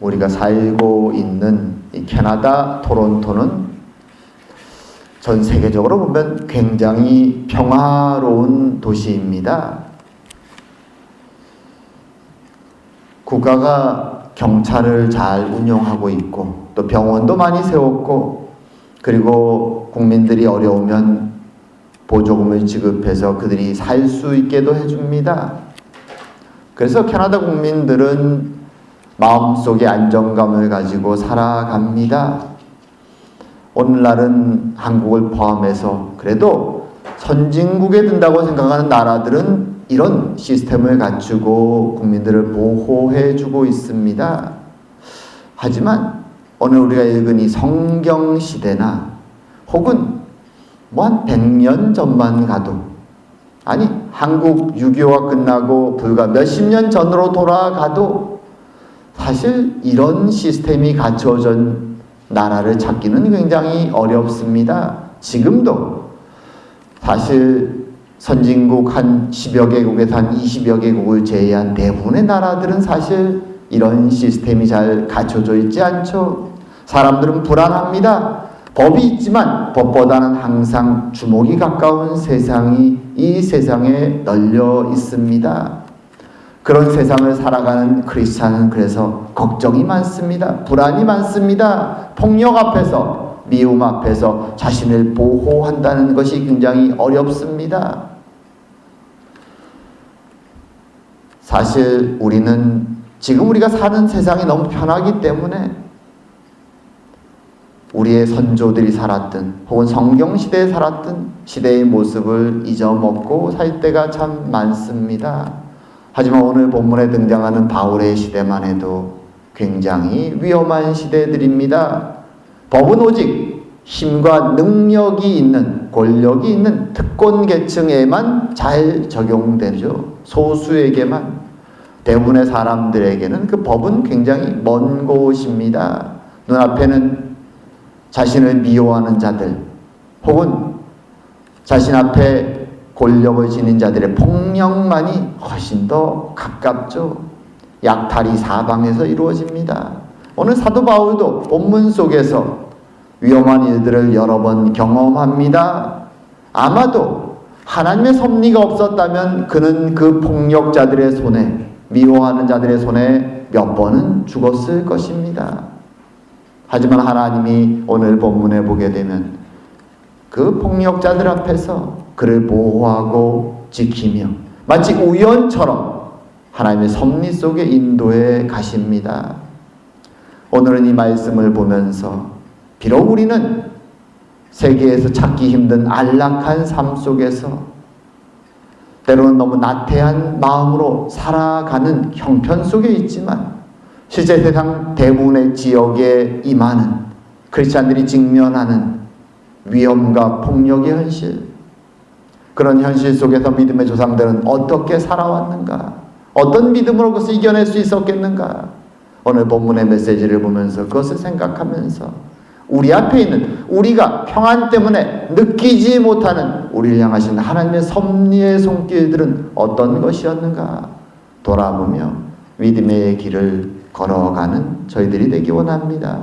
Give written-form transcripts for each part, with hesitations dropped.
우리가 살고 있는 이 캐나다 토론토는 전 세계적으로 보면 굉장히 평화로운 도시입니다. 국가가 경찰을 잘 운영하고 있고 또 병원도 많이 세웠고 그리고 국민들이 어려우면 보조금을 지급해서 그들이 살 수 있게도 해줍니다. 그래서 캐나다 국민들은 마음속에 안정감을 가지고 살아갑니다. 오늘날은 한국을 포함해서 그래도 선진국에 든다고 생각하는 나라들은 이런 시스템을 갖추고 국민들을 보호해주고 있습니다. 하지만 오늘 우리가 읽은 이 성경시대나 혹은 한 100년 전만 가도 아니 한국 6.25가 끝나고 불과 몇십 년 전으로 돌아가도 사실 이런 시스템이 갖춰진 나라를 찾기는 굉장히 어렵습니다. 지금도 사실 선진국 한 10여 개국에서 한 20여 개국을 제외한 대부분의 나라들은 사실 이런 시스템이 잘 갖춰져 있지 않죠. 사람들은 불안합니다. 법이 있지만 법보다는 항상 주먹이 가까운 세상이 이 세상에 널려 있습니다. 그런 세상을 살아가는 크리스찬은 그래서 걱정이 많습니다. 불안이 많습니다. 폭력 앞에서, 미움 앞에서 자신을 보호한다는 것이 굉장히 어렵습니다. 사실 우리는 지금 우리가 사는 세상이 너무 편하기 때문에 우리의 선조들이 살았던 혹은 성경시대에 살았던 시대의 모습을 잊어먹고 살 때가 참 많습니다. 하지만 오늘 본문에 등장하는 바울의 시대만 해도 굉장히 위험한 시대들입니다. 법은 오직 힘과 능력이 있는 권력이 있는 특권 계층에만 잘 적용되죠. 소수에게만. 대부분의 사람들에게는 그 법은 굉장히 먼 곳입니다. 눈앞에는 자신을 미워하는 자들 혹은 자신 앞에 권력을 지닌 자들의 폭력만이 훨씬 더 가깝죠. 약탈이 사방에서 이루어집니다. 오늘 사도 바울도 본문 속에서 위험한 일들을 여러 번 경험합니다. 아마도 하나님의 섭리가 없었다면 그는 그 폭력자들의 손에 미워하는 자들의 손에 몇 번은 죽었을 것입니다. 하지만 하나님이 오늘 본문에 보게 되면 그 폭력자들 앞에서 그를 보호하고 지키며 마치 우연처럼 하나님의 섭리 속에 인도해 가십니다. 오늘은 이 말씀을 보면서 비록 우리는 세계에서 찾기 힘든 안락한 삶 속에서 때로는 너무 나태한 마음으로 살아가는 형편 속에 있지만 실제 세상 대부분의 지역에 임하는 크리스찬들이 직면하는 위험과 폭력의 현실, 그런 현실 속에서 믿음의 조상들은 어떻게 살아왔는가? 어떤 믿음으로 그것을 이겨낼 수 있었겠는가? 오늘 본문의 메시지를 보면서 그것을 생각하면서 우리 앞에 있는 우리가 평안 때문에 느끼지 못하는 우리를 향하신 하나님의 섭리의 손길들은 어떤 것이었는가? 돌아보며 믿음의 길을 걸어가는 저희들이 되기 원합니다.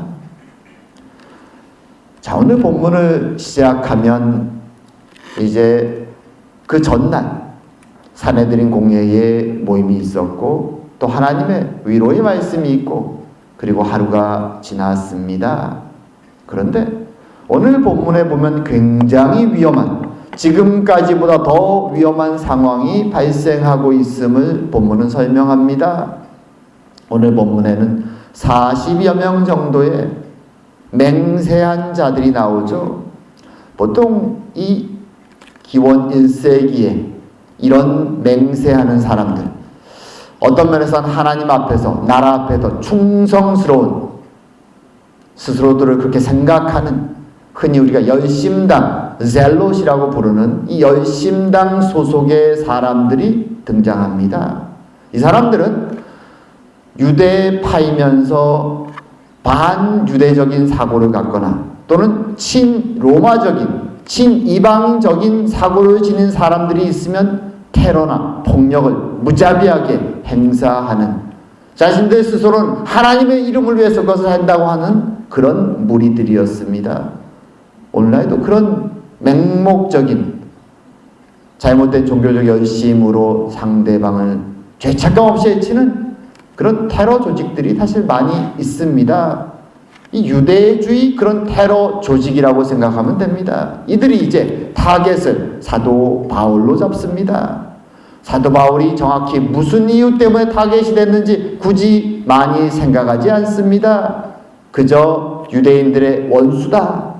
자, 오늘 본문을 시작하면 이제 그 전날 산헤드린 공회의 모임이 있었고 또 하나님의 위로의 말씀이 있고 그리고 하루가 지났습니다. 그런데 오늘 본문에 보면 굉장히 위험한, 지금까지보다 더 위험한 상황이 발생하고 있음을 본문은 설명합니다. 오늘 본문에는 40여 명 정도의 맹세한 자들이 나오죠. 보통 이 기원 1세기에 이런 맹세하는 사람들, 어떤 면에서는 하나님 앞에서, 나라 앞에서 충성스러운, 스스로들을 그렇게 생각하는, 흔히 우리가 열심당, 젤롯이라고 부르는 이 열심당 소속의 사람들이 등장합니다. 이 사람들은 유대파이면서 반유대적인 사고를 갖거나 또는 친로마적인, 친이방적인 사고를 지닌 사람들이 있으면 테러나 폭력을 무자비하게 행사하는 자신들 스스로는 하나님의 이름을 위해서 그것을 한다고 하는 그런 무리들이었습니다. 오늘날에도 그런 맹목적인 잘못된 종교적 열심으로 상대방을 죄책감 없이 해치는 그런 테러 조직들이 사실 많이 있습니다. 이 유대주의 그런 테러 조직이라고 생각하면 됩니다. 이들이 이제 타겟을 사도 바울로 잡습니다. 사도 바울이 정확히 무슨 이유 때문에 타겟이 됐는지 굳이 많이 생각하지 않습니다. 그저 유대인들의 원수다.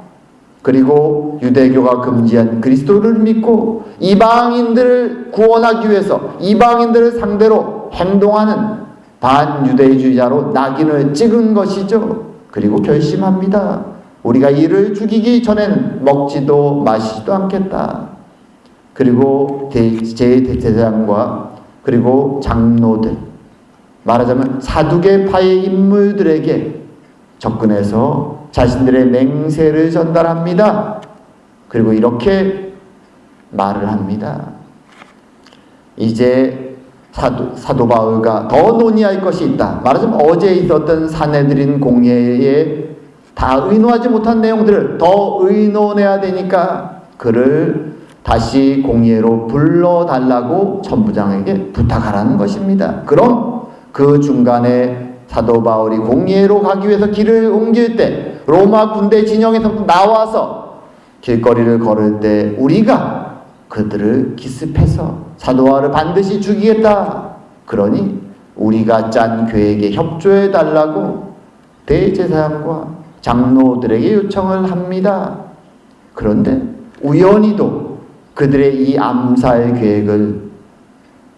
그리고 유대교가 금지한 그리스도를 믿고 이방인들을 구원하기 위해서 이방인들을 상대로 행동하는 반유대주의자로 낙인을 찍은 것이죠. 그리고 결심합니다. 우리가 이를 죽이기 전에는 먹지도 마시지도 않겠다. 그리고 제대장과 그리고 장로들, 말하자면 사두개파의 인물들에게 접근해서 자신들의 맹세를 전달합니다. 그리고 이렇게 말을 합니다. 이제 사도 바울과 더 논의할 것이 있다. 말하자면 어제 있었던 사내들인 공회에 다 의논하지 못한 내용들을 더 의논해야 되니까 그를 다시 공회로 불러달라고 천부장에게 부탁하라는 것입니다. 그럼 그 중간에 사도 바울이 공회로 가기 위해서 길을 옮길 때 로마 군대 진영에서 나와서 길거리를 걸을 때 우리가 그들을 기습해서 사도 바울을 반드시 죽이겠다. 그러니 우리가 짠 계획에 협조해 달라고 대제사장과 장로들에게 요청을 합니다. 그런데 우연히도 그들의 이 암살 계획을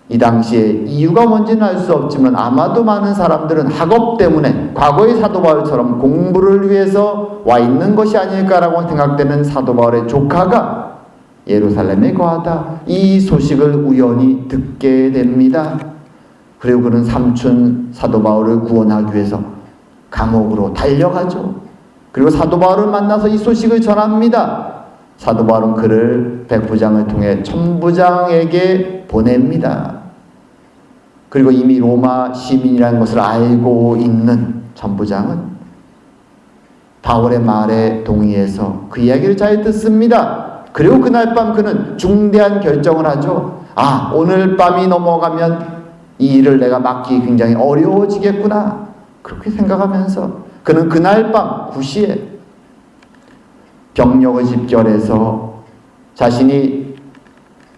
이 당시에 이유가 뭔지는 알 수 없지만 아마도 많은 사람들은 학업 때문에 과거의 사도 바울처럼 공부를 위해서 와 있는 것이 아닐까라고 생각되는 사도 바울의 조카가 예루살렘에 거하다 이 소식을 우연히 듣게 됩니다. 그리고 그는 삼촌 사도 바울을 구원하기 위해서 감옥으로 달려가죠. 그리고 사도 바울을 만나서 이 소식을 전합니다. 사도 바울은 그를 백부장을 통해 천부장에게 보냅니다. 그리고 이미 로마 시민이라는 것을 알고 있는 천부장은 바울의 말에 동의해서 그 이야기를 잘 듣습니다. 그리고 그날 밤 그는 중대한 결정을 하죠. 아, 오늘 밤이 넘어가면 이 일을 내가 막기 굉장히 어려워지겠구나. 그렇게 생각하면서 그는 그날 밤 9시에 병력을 집결해서 자신이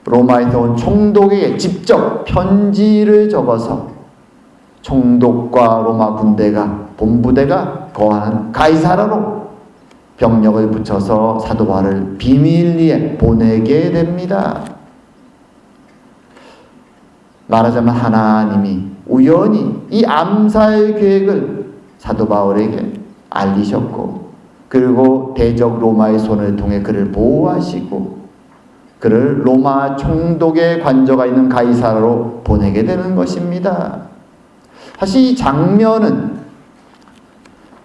로마에서 온 총독에게 직접 편지를 적어서 총독과 로마 군대가 본부대가 거하는 가이사라로 병력을 붙여서 사도 바울을 비밀리에 보내게 됩니다. 말하자면 하나님이 우연히 이 암살 계획을 사도 바울에게 알리셨고 그리고 대적 로마의 손을 통해 그를 보호하시고 그를 로마 총독의 관저가 있는 가이사라로 보내게 되는 것입니다. 사실 이 장면은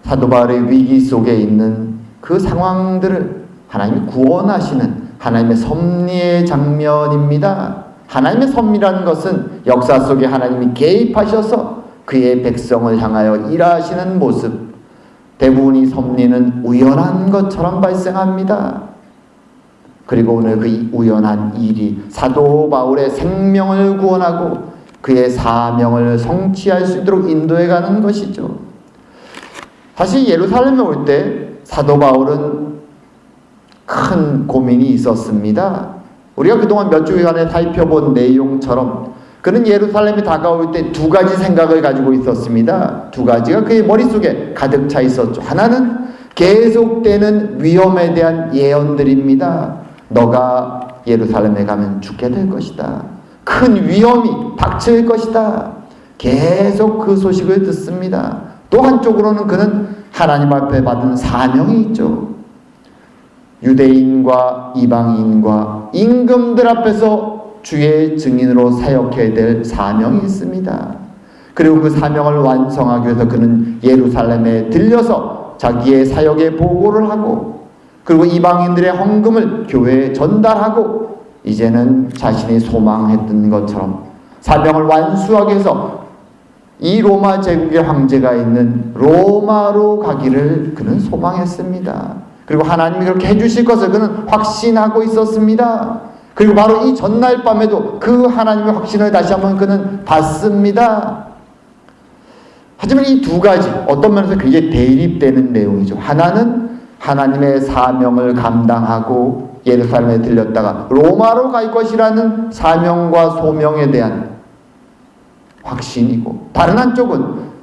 사도 바울의 위기 속에 있는 그 상황들을 하나님이 구원하시는 하나님의 섭리의 장면입니다. 하나님의 섭리라는 것은 역사 속에 하나님이 개입하셔서 그의 백성을 향하여 일하시는 모습, 대부분의 섭리는 우연한 것처럼 발생합니다. 그리고 오늘 그 우연한 일이 사도 바울의 생명을 구원하고 그의 사명을 성취할 수 있도록 인도해가는 것이죠. 사실 예루살렘에 올 때 사도 바울은 큰 고민이 있었습니다. 우리가 그동안 몇 주간에 살펴본 내용처럼 그는 예루살렘에 다가올 때 두 가지 생각을 가지고 있었습니다. 두 가지가 그의 머릿속에 가득 차 있었죠. 하나는 계속되는 위험에 대한 예언들입니다. 너가 예루살렘에 가면 죽게 될 것이다. 큰 위험이 닥칠 것이다. 계속 그 소식을 듣습니다. 또 한쪽으로는 그는 하나님 앞에 받은 사명이 있죠. 유대인과 이방인과 임금들 앞에서 주의 증인으로 사역해야 될 사명이 있습니다. 그리고 그 사명을 완성하기 위해서 그는 예루살렘에 들려서 자기의 사역에 보고를 하고 그리고 이방인들의 헌금을 교회에 전달하고 이제는 자신이 소망했던 것처럼 사명을 완수하기 위해서 이 로마 제국의 황제가 있는 로마로 가기를 그는 소망했습니다. 그리고 하나님이 그렇게 해주실 것을 그는 확신하고 있었습니다. 그리고 바로 이 전날 밤에도 그 하나님의 확신을 다시 한번 그는 받습니다. 하지만 이 두 가지 어떤 면에서 굉장히 대립되는 내용이죠. 하나는 하나님의 사명을 감당하고 예루살렘에 들렸다가 로마로 갈 것이라는 사명과 소명에 대한 확신이고, 다른 한쪽은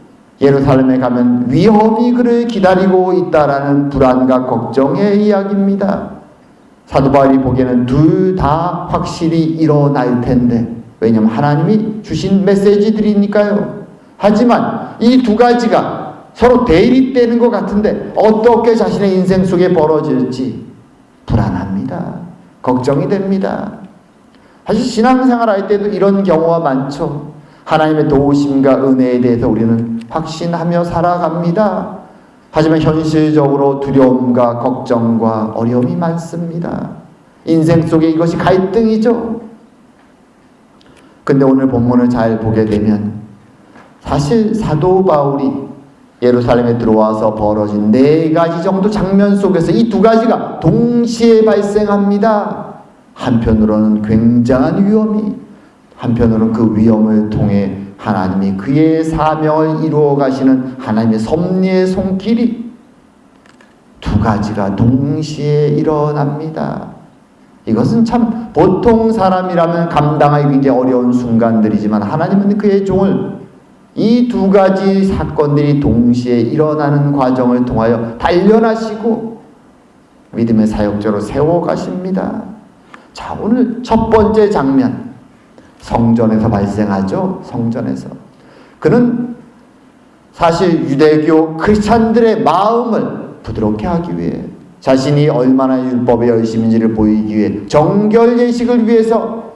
예루살렘에 가면 위험이 그를 기다리고 있다라는 불안과 걱정의 이야기입니다. 사도 바울이 보기에는 둘 다 확실히 일어날 텐데, 왜냐하면 하나님이 주신 메시지들이니까요. 하지만 이 두 가지가 서로 대립되는 것 같은데 어떻게 자신의 인생 속에 벌어질지 불안합니다. 걱정이 됩니다. 사실 신앙생활 할 때도 이런 경우가 많죠. 하나님의 도우심과 은혜에 대해서 우리는 확신하며 살아갑니다. 하지만 현실적으로 두려움과 걱정과 어려움이 많습니다. 인생 속에 이것이 갈등이죠. 근데 오늘 본문을 잘 보게 되면 사실 사도 바울이 예루살렘에 들어와서 벌어진 4가지 정도 장면 속에서 이 두 가지가 동시에 발생합니다. 한편으로는 굉장한 위험이, 한편으로는 그 위험을 통해 하나님이 그의 사명을 이루어 가시는 하나님의 섭리의 손길이 두 가지가 동시에 일어납니다. 이것은 참 보통 사람이라면 감당하기 굉장히 어려운 순간들이지만 하나님은 그의 종을 이 두 가지 사건들이 동시에 일어나는 과정을 통하여 단련하시고 믿음의 사역자로 세워가십니다. 자, 오늘 첫 번째 장면, 성전에서 발생하죠. 성전에서 그는 사실 유대교 크리스찬들의 마음을 부드럽게 하기 위해, 자신이 얼마나 율법의 열심인지를 보이기 위해, 정결 예식을 위해서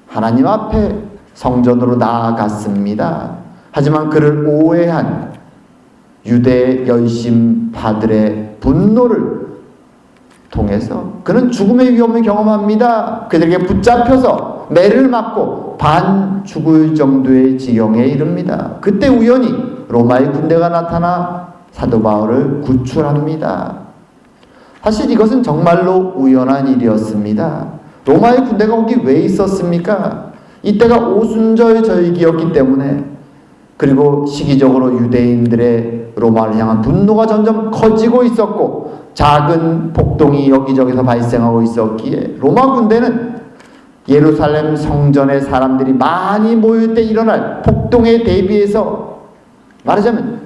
하나님 앞에 성전으로 나아갔습니다. 하지만 그를 오해한 유대 열심파들의 분노를 통해서 그는 죽음의 위험을 경험합니다. 그들에게 붙잡혀서 매를 맞고 반 죽을 정도의 지경에 이릅니다. 그때 우연히 로마의 군대가 나타나 사도 바울을 구출합니다. 사실 이것은 정말로 우연한 일이었습니다. 로마의 군대가 거기 왜 있었습니까? 이때가 오순절 절기였기 때문에, 그리고 시기적으로 유대인들의 로마를 향한 분노가 점점 커지고 있었고 작은 폭동이 여기저기서 발생하고 있었기에 로마 군대는 예루살렘 성전에 사람들이 많이 모일 때 일어날 폭동에 대비해서 말하자면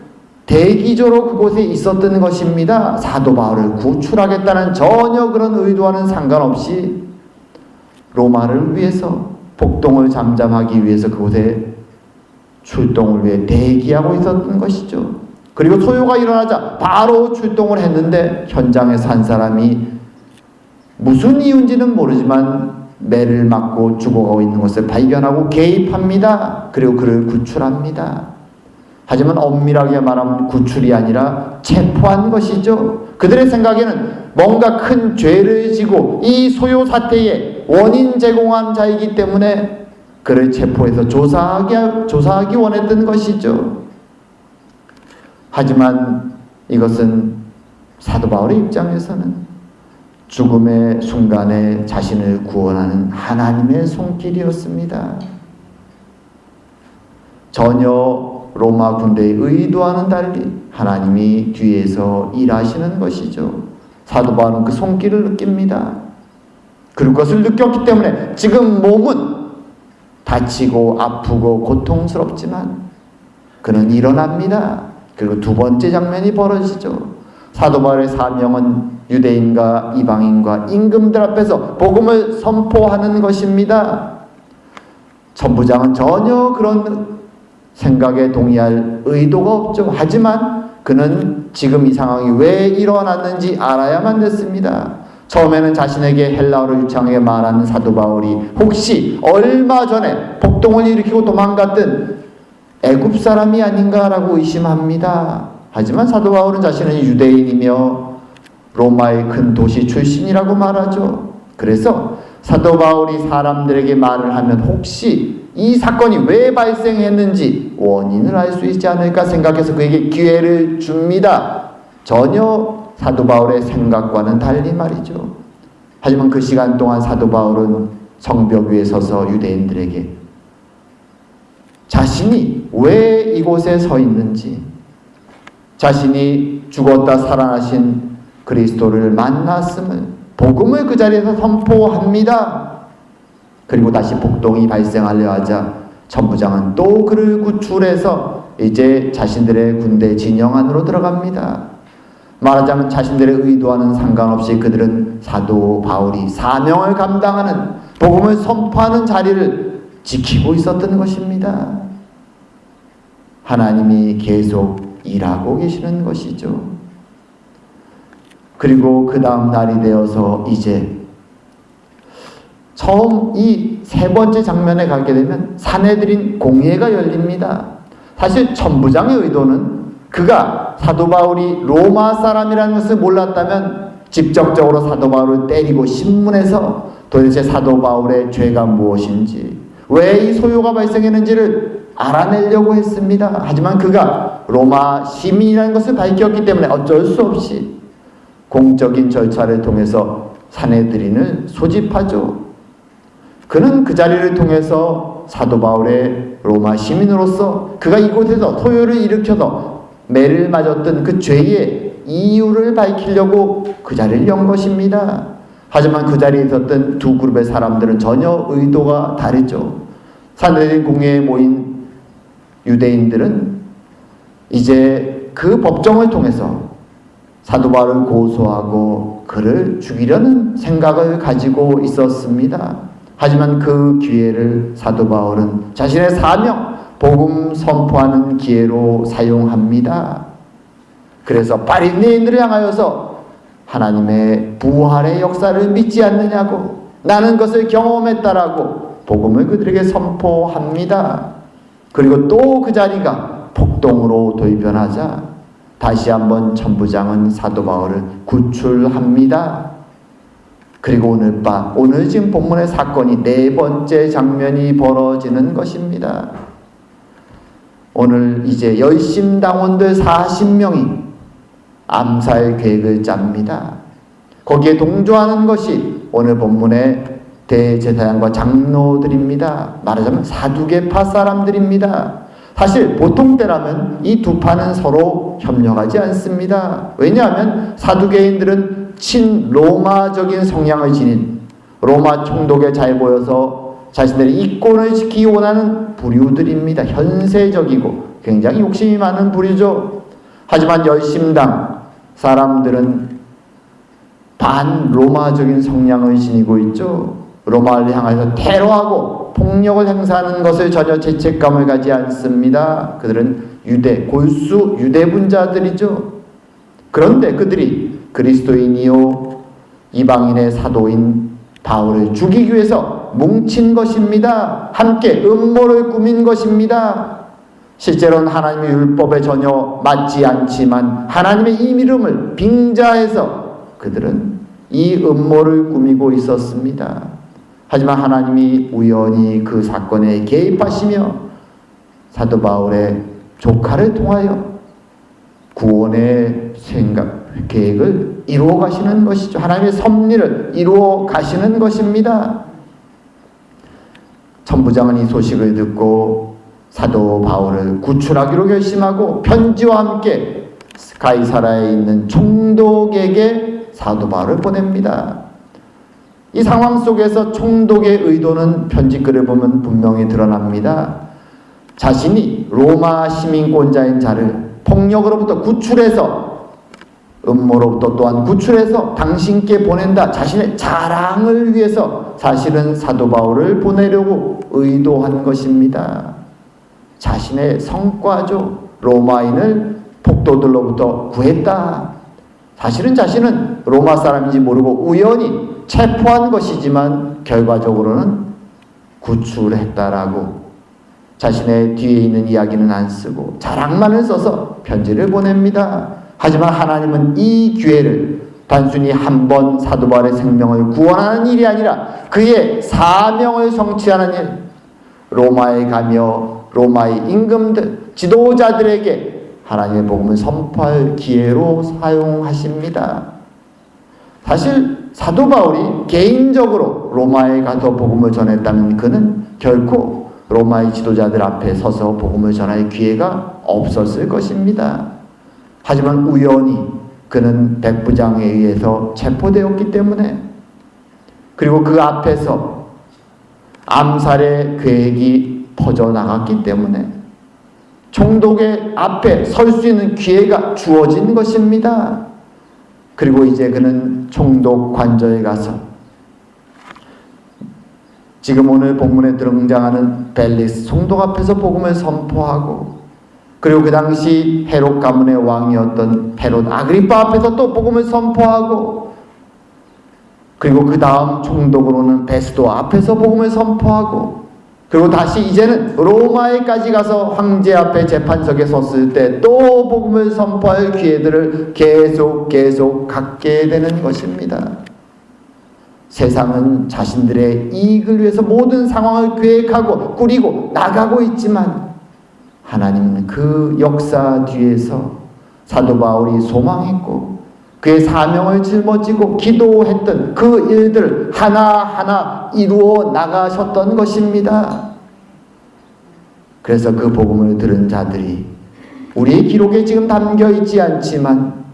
대기조로 그곳에 있었던 것입니다. 사도 바울을 구출하겠다는 전혀 그런 의도와는 상관없이 로마를 위해서, 폭동을 잠잠하기 위해서 그곳에 출동을 위해 대기하고 있었던 것이죠. 그리고 소요가 일어나자 바로 출동을 했는데 현장에서 한 사람이 무슨 이유인지는 모르지만 매를 맞고 죽어가고 있는 것을 발견하고 개입합니다. 그리고 그를 구출합니다. 하지만 엄밀하게 말하면 구출이 아니라 체포한 것이죠. 그들의 생각에는 뭔가 큰 죄를 지고 이 소요 사태의 원인 제공한 자이기 때문에 그를 체포해서 조사하기 원했던 것이죠. 하지만 이것은 사도 바울의 입장에서는 죽음의 순간에 자신을 구원하는 하나님의 손길이었습니다. 전혀 로마 군대의 의도와는 달리 하나님이 뒤에서 일하시는 것이죠. 사도 바울은 그 손길을 느낍니다. 그것을 느꼈기 때문에 지금 몸은 다치고 아프고 고통스럽지만 그는 일어납니다. 그리고 두 번째 장면이 벌어지죠. 사도 바울의 사명은 유대인과 이방인과 임금들 앞에서 복음을 선포하는 것입니다. 천부장은 전혀 그런 생각에 동의할 의도가 없죠. 하지만 그는 지금 이 상황이 왜 일어났는지 알아야만 됐습니다. 처음에는 자신에게 헬라어를 유창하게 말하는 사도 바울이 혹시 얼마 전에 폭동을 일으키고 도망갔던 애굽 사람이 아닌가라고 의심합니다. 하지만 사도 바울은 자신은 유대인이며 로마의 큰 도시 출신이라고 말하죠. 그래서 사도 바울이 사람들에게 말을 하면 혹시 이 사건이 왜 발생했는지 원인을 알 수 있지 않을까 생각해서 그에게 기회를 줍니다. 전혀 사도 바울의 생각과는 달리 말이죠. 하지만 그 시간 동안 사도 바울은 성벽 위에 서서 유대인들에게 자신이 왜 이곳에 서 있는지, 자신이 죽었다 살아나신 그리스도를 만났음을, 복음을 그 자리에서 선포합니다. 그리고 다시 폭동이 발생하려 하자 천부장은 또 그를 구출해서 이제 자신들의 군대 진영 안으로 들어갑니다. 말하자면 자신들의 의도와는 상관없이 그들은 사도 바울이 사명을 감당하는, 복음을 선포하는 자리를 지키고 있었던 것입니다. 하나님이 계속 일하고 계시는 것이죠. 그리고 그 다음 날이 되어서 이제 처음 이 세 번째 장면에 가게 되면 사내들인 공회가 열립니다. 사실 천부장의 의도는 그가 사도 바울이 로마 사람이라는 것을 몰랐다면 직접적으로 사도 바울을 때리고 신문해서 도대체 사도 바울의 죄가 무엇인지, 왜 이 소요가 발생했는지를 알아내려고 했습니다. 하지만 그가 로마 시민이라는 것을 밝혔기 때문에 어쩔 수 없이 공적인 절차를 통해서 사내들인을 소집하죠. 그는 그 자리를 통해서 사도 바울의 로마 시민으로서 그가 이곳에서 소요를 일으켜서 매를 맞았던 그 죄의 이유를 밝히려고 그 자리를 연 것입니다. 하지만 그 자리에 있었던 두 그룹의 사람들은 전혀 의도가 다르죠. 사내들인 공회에 모인 유대인들은 이제 그 법정을 통해서 사도 바울을 고소하고 그를 죽이려는 생각을 가지고 있었습니다. 하지만 그 기회를 사도 바울은 자신의 사명, 복음 선포하는 기회로 사용합니다. 그래서 바리새인들을 향하여서 하나님의 부활의 역사를 믿지 않느냐고, 나는 그것을 경험했다라고 복음을 그들에게 선포합니다. 그리고 또 그 자리가 폭동으로 돌변하자 다시 한번 천부장은 사도 바울을 구출합니다. 그리고 오늘 지금 본문의 사건이 네 번째 장면이 벌어지는 것입니다. 오늘 이제 열심당원들 40명이 암살 계획을 짭니다. 거기에 동조하는 것이 오늘 본문의 대제사장과 장로들입니다. 말하자면 사두개파 사람들입니다. 사실 보통 때라면 이 두 파는 서로 협력하지 않습니다. 왜냐하면 사두개인들은 친로마적인 성향을 지닌, 로마 총독에 잘 보여서 자신들의 이권을 지키기 원하는 부류들입니다. 현세적이고 굉장히 욕심이 많은 부류죠. 하지만 열심당 사람들은 반로마적인 성향을 지니고 있죠. 로마를 향해서 테러하고 폭력을 행사하는 것을 전혀 죄책감을 가지 않습니다. 그들은 골수 유대분자들이죠. 그런데 그들이 그리스도인이요 이방인의 사도인 바울을 죽이기 위해서 뭉친 것입니다. 함께 음모를 꾸민 것입니다. 실제로는 하나님의 율법에 전혀 맞지 않지만 하나님의 이름을 빙자해서 그들은 이 음모를 꾸미고 있었습니다. 하지만 하나님이 우연히 그 사건에 개입하시며 사도 바울의 조카를 통하여 구원의 계획을 이루어 가시는 것이죠. 하나님의 섭리를 이루어 가시는 것입니다. 천부장은 이 소식을 듣고 사도 바울을 구출하기로 결심하고 편지와 함께 가이사라에 있는 총독에게 사도 바울을 보냅니다. 이 상황 속에서 총독의 의도는 편지글을 보면 분명히 드러납니다. 자신이 로마 시민권자인 자를 폭력으로부터 구출해서, 음모로부터 또한 구출해서 당신께 보낸다, 자신의 자랑을 위해서 사실은 사도 바울을 보내려고 의도한 것입니다. 자신의 성과죠. 로마인을 폭도들로부터 구했다. 사실은 자신은 로마 사람인지 모르고 우연히 체포한 것이지만 결과적으로는 구출했다라고 자신의 뒤에 있는 이야기는 안 쓰고 자랑만을 써서 편지를 보냅니다. 하지만 하나님은 이 기회를 단순히 한 번 사도 바울의 생명을 구원하는 일이 아니라 그의 사명을 성취하는 일, 로마에 가며 로마의 임금들, 지도자들에게 하나님의 복음을 선포할 기회로 사용하십니다. 사실 사도 바울이 개인적으로 로마에 가서 복음을 전했다면 그는 결코 로마의 지도자들 앞에 서서 복음을 전할 기회가 없었을 것입니다. 하지만 우연히 그는 백부장에 의해서 체포되었기 때문에, 그리고 그 앞에서 암살의 계획이 퍼져나갔기 때문에 총독의 앞에 설 수 있는 기회가 주어진 것입니다. 그리고 이제 그는 총독 관저에 가서 지금 오늘 본문에 등장하는 벨리스 총독 앞에서 복음을 선포하고, 그리고 그 당시 헤롯 가문의 왕이었던 헤롯 아그리파 앞에서 또 복음을 선포하고, 그리고 그 다음 총독으로는 베스도 앞에서 복음을 선포하고, 그리고 다시 이제는 로마에까지 가서 황제 앞에 재판석에 섰을 때 또 복음을 선포할 기회들을 계속 갖게 되는 것입니다. 세상은 자신들의 이익을 위해서 모든 상황을 계획하고 꾸리고 나가고 있지만, 하나님은 그 역사 뒤에서 사도 바울이 소망했고 그의 사명을 짊어지고 기도했던 그 일들 하나하나 이루어 나가셨던 것입니다. 그래서 그 복음을 들은 자들이 우리의 기록에 지금 담겨 있지 않지만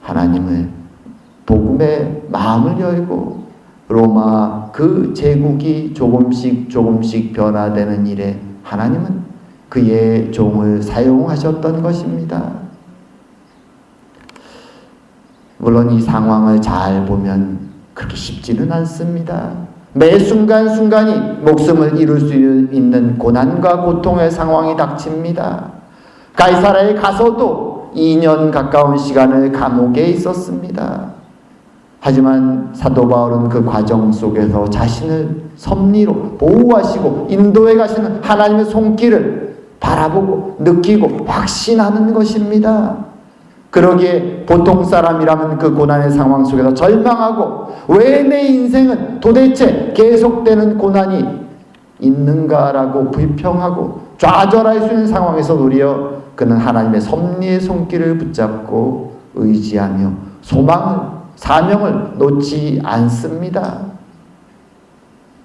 하나님을 복음의 마음을 열고 로마 그 제국이 조금씩 변화되는 일에 하나님은 그의 종을 사용하셨던 것입니다. 물론 이 상황을 잘 보면 그렇게 쉽지는 않습니다. 매 순간순간이 목숨을 잃을 수 있는 고난과 고통의 상황이 닥칩니다. 가이사라에 가서도 2년 가까운 시간을 감옥에 있었습니다. 하지만 사도 바울은 그 과정 속에서 자신을 섭리로 보호하시고 인도해 가시는 하나님의 손길을 바라보고 느끼고 확신하는 것입니다. 그러기에 보통 사람이라면 그 고난의 상황 속에서 절망하고 왜 내 인생은 도대체 계속되는 고난이 있는가라고 불평하고 좌절할 수 있는 상황에서 도리어 그는 하나님의 섭리의 손길을 붙잡고 의지하며 소망을, 사명을 놓지 않습니다.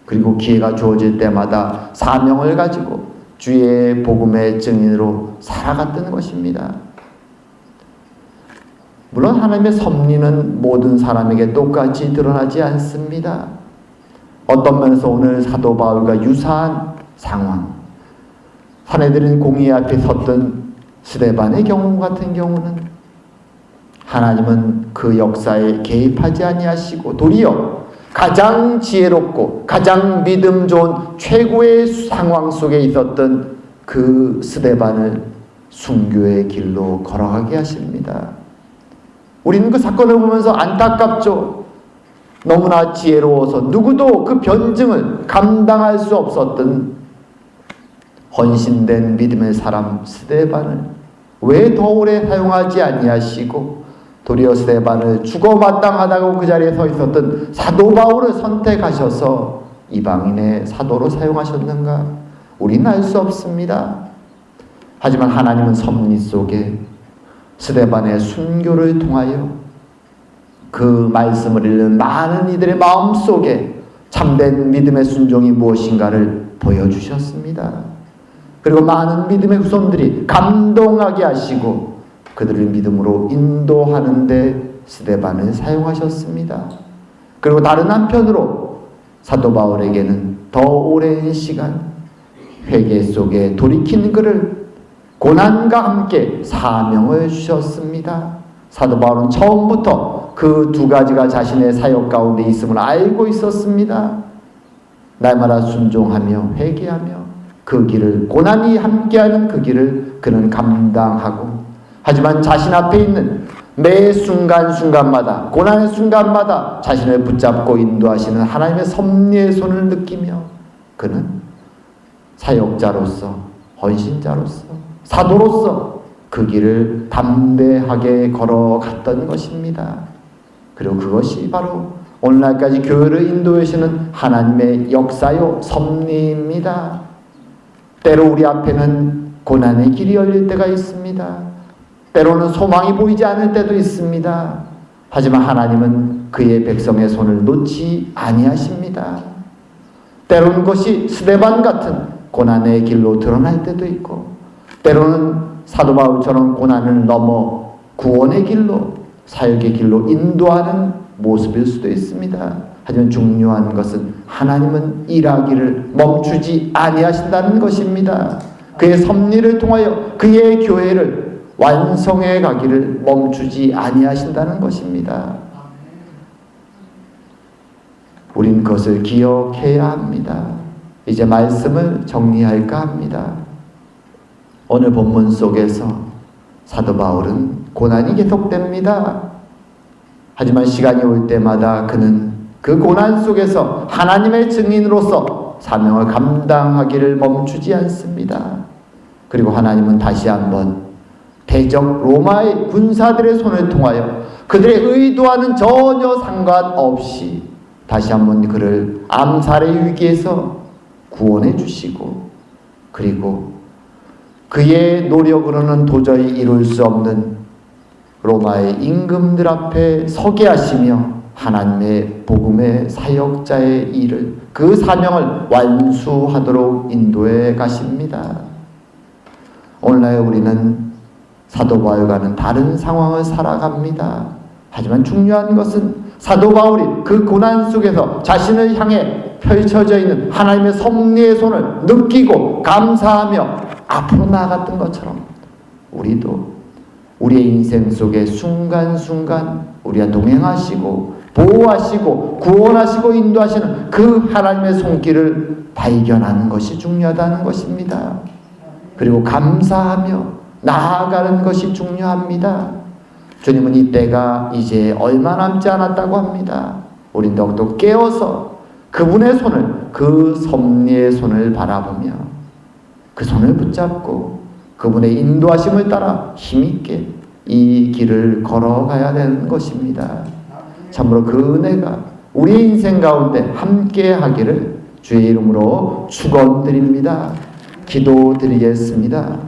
그리고 기회가 주어질 때마다 사명을 가지고 주의 복음의 증인으로 살아갔던 것입니다. 물론 하나님의 섭리는 모든 사람에게 똑같이 드러나지 않습니다. 어떤 면에서 오늘 사도 바울과 유사한 상황, 사내들인 공의 앞에 섰던 스데반의 경우 같은 경우는 하나님은 그 역사에 개입하지 아니하시고 도리어 가장 지혜롭고 가장 믿음 좋은 최고의 상황 속에 있었던 그 스데반을 순교의 길로 걸어가게 하십니다. 우리는 그 사건을 보면서 안타깝죠. 너무나 지혜로워서 누구도 그 변증을 감당할 수 없었던 헌신된 믿음의 사람 스데반을 왜 더 오래 사용하지 아니하시고 도리어 스데반을 죽어마땅하다고 그 자리에 서 있었던 사도 바울을 선택하셔서 이방인의 사도로 사용하셨는가? 우리는 알 수 없습니다. 하지만 하나님은 섭리 속에 스데반의 순교를 통하여 그 말씀을 읽는 많은 이들의 마음속에 참된 믿음의 순종이 무엇인가를 보여주셨습니다. 그리고 많은 믿음의 후손들이 감동하게 하시고 그들을 믿음으로 인도하는데 스데반을 사용하셨습니다. 그리고 다른 한편으로 사도 바울에게는 더 오랜 시간 회개 속에 돌이킨 그를 고난과 함께 사명을 주셨습니다. 사도 바울은 처음부터 그 두 가지가 자신의 사역 가운데 있음을 알고 있었습니다. 날마다 순종하며 회개하며 그 길을, 고난이 함께하는 그 길을 그는 감당하고, 하지만 자신 앞에 있는 매 순간순간마다, 고난의 순간마다 자신을 붙잡고 인도하시는 하나님의 섭리의 손을 느끼며 그는 사역자로서, 헌신자로서, 사도로서 그 길을 담대하게 걸어갔던 것입니다. 그리고 그것이 바로 오늘날까지 교회를 인도하시는 하나님의 역사요 섭리입니다. 때로 우리 앞에는 고난의 길이 열릴 때가 있습니다. 때로는 소망이 보이지 않을 때도 있습니다. 하지만 하나님은 그의 백성의 손을 놓지 아니하십니다. 때로는 그것이 스데반 같은 고난의 길로 드러날 때도 있고, 때로는 사도 바울처럼 고난을 넘어 구원의 길로, 사역의 길로 인도하는 모습일 수도 있습니다. 하지만 중요한 것은 하나님은 일하기를 멈추지 아니하신다는 것입니다. 그의 섭리를 통하여 그의 교회를 완성해 가기를 멈추지 아니하신다는 것입니다. 우린 그것을 기억해야 합니다. 이제 말씀을 정리할까 합니다. 오늘 본문 속에서 사도 바울은 고난이 계속됩니다. 하지만 시간이 올 때마다 그는 그 고난 속에서 하나님의 증인으로서 사명을 감당하기를 멈추지 않습니다. 그리고 하나님은 다시 한번 대적 로마의 군사들의 손을 통하여 그들의 의도와는 전혀 상관없이 다시 한번 그를 암살의 위기에서 구원해 주시고, 그리고 그의 노력으로는 도저히 이룰 수 없는 로마의 임금들 앞에 서게 하시며 하나님의 복음의 사역자의 일을, 그 사명을 완수하도록 인도해 가십니다. 오늘날 우리는 사도 바울과는 다른 상황을 살아갑니다. 하지만 중요한 것은 사도 바울이 그 고난 속에서 자신을 향해 펼쳐져 있는 하나님의 섭리의 손을 느끼고 감사하며 앞으로 나아갔던 것처럼 우리도 우리의 인생 속에 순간순간 우리와 동행하시고 보호하시고 구원하시고 인도하시는 그 하나님의 손길을 발견하는 것이 중요하다는 것입니다. 그리고 감사하며 나아가는 것이 중요합니다. 주님은 이 때가 이제 얼마 남지 않았다고 합니다. 우린 더욱더 깨어서 그분의 손을, 그 섭리의 손을 바라보며 그 손을 붙잡고 그분의 인도하심을 따라 힘있게 이 길을 걸어가야 되는 것입니다. 참으로 그 은혜가 우리 인생 가운데 함께 하기를 주의 이름으로 축원드립니다. 기도드리겠습니다.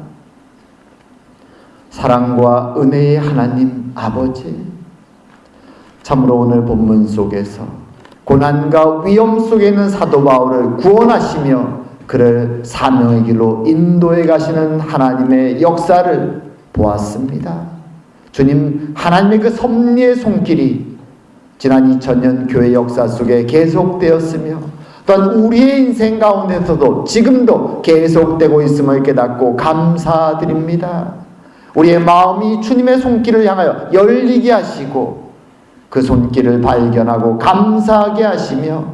사랑과 은혜의 하나님 아버지, 참으로 오늘 본문 속에서 고난과 위험 속에 있는 사도 바울을 구원하시며 그를 사명의 길로 인도해 가시는 하나님의 역사를 보았습니다. 주님, 하나님의 그 섭리의 손길이 지난 2000년 교회 역사 속에 계속되었으며 또한 우리의 인생 가운데서도 지금도 계속되고 있음을 깨닫고 감사드립니다. 우리의 마음이 주님의 손길을 향하여 열리게 하시고 그 손길을 발견하고 감사하게 하시며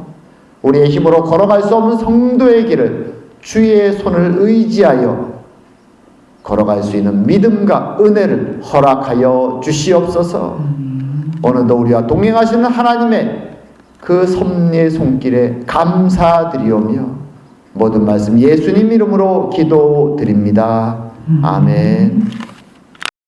우리의 힘으로 걸어갈 수 없는 성도의 길을 주의 손을 의지하여 걸어갈 수 있는 믿음과 은혜를 허락하여 주시옵소서. 오늘도 우리와 동행하시는 하나님의 그 섭리의 손길에 감사드리오며 모든 말씀 예수님 이름으로 기도드립니다. 아멘.